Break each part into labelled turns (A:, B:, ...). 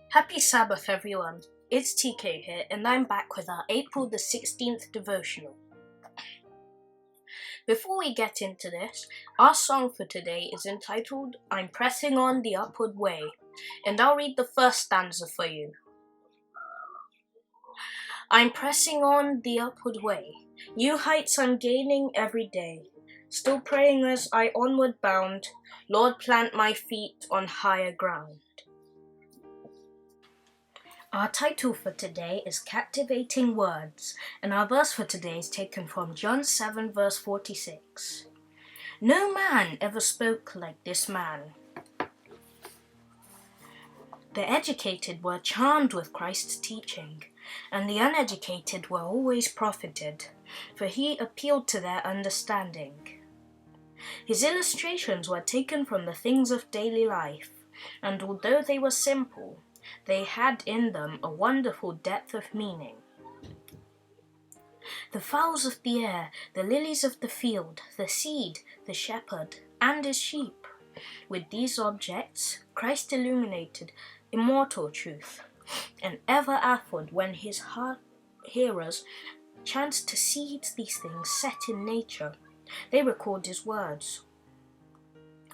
A: Happy Sabbath, everyone. It's TK here, and I'm back with our April the 16th devotional. Before we get into this, our song for today is entitled, I'm Pressing on the Upward Way, and I'll read the first stanza for you. I'm pressing on the upward way, new heights I'm gaining every day, still praying as I onward bound, Lord plant my feet on higher ground. Our title for today is Captivating Words, and our verse for today is taken from John 7 verse 46. No man ever spoke like this man. The educated were charmed with Christ's teaching, and the uneducated were always profited, for he appealed to their understanding. His illustrations were taken from the things of daily life, and although they were simple, they had in them a wonderful depth of meaning. The fowls of the air, the lilies of the field, the seed, the shepherd, and his sheep. With these objects, Christ illuminated immortal truth, and ever afterward, when his hearers chanced to see these things set in nature, they record his words.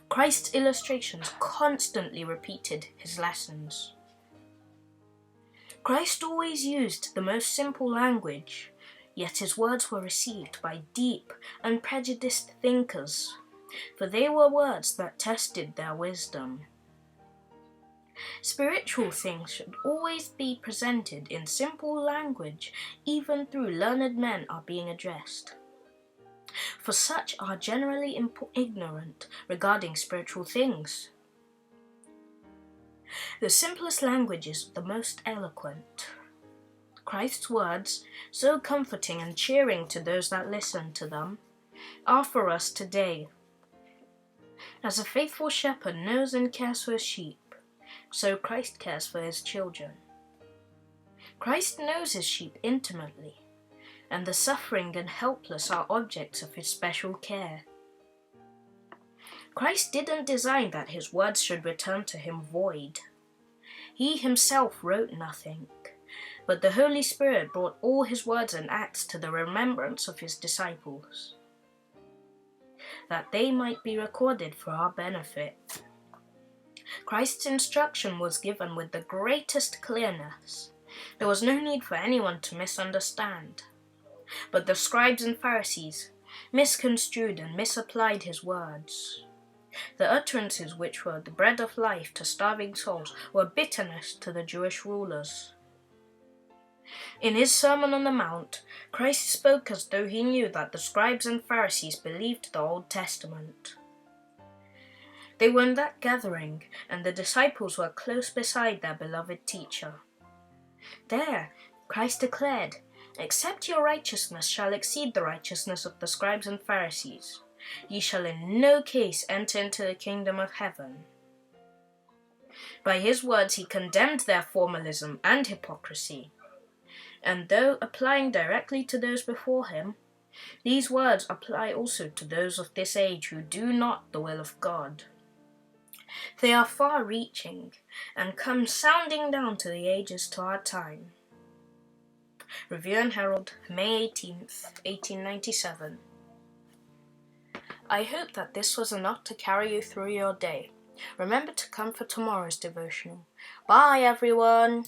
A: Christ's illustrations constantly repeated his lessons. Christ always used the most simple language, yet his words were received by deep, unprejudiced thinkers, for they were words that tested their wisdom. Spiritual things should always be presented in simple language, even though learned men are being addressed. For such are generally ignorant regarding spiritual things. The simplest language is the most eloquent. Christ's words, so comforting and cheering to those that listen to them, are for us today. As a faithful shepherd knows and cares for his sheep, so Christ cares for his children. Christ knows his sheep intimately, and the suffering and helpless are objects of his special care. Christ didn't design that his words should return to him void. He himself wrote nothing, but the Holy Spirit brought all his words and acts to the remembrance of his disciples, that they might be recorded for our benefit. Christ's instruction was given with the greatest clearness. There was no need for anyone to misunderstand. But the scribes and Pharisees misconstrued and misapplied his words. The utterances which were the bread of life to starving souls were bitterness to the Jewish rulers. In his Sermon on the Mount, Christ spoke as though he knew that the scribes and Pharisees believed the Old Testament. They were in that gathering, and the disciples were close beside their beloved teacher. There, Christ declared, "Except your righteousness shall exceed the righteousness of the scribes and Pharisees, ye shall in no case enter into the kingdom of heaven." By his words he condemned their formalism and hypocrisy, and though applying directly to those before him, these words apply also to those of this age who do not the will of God. They are far-reaching and come sounding down to the ages to our time. Review and Herald, May 18th, 1897. I hope that this was enough to carry you through your day. Remember to come for tomorrow's devotional. Bye, everyone!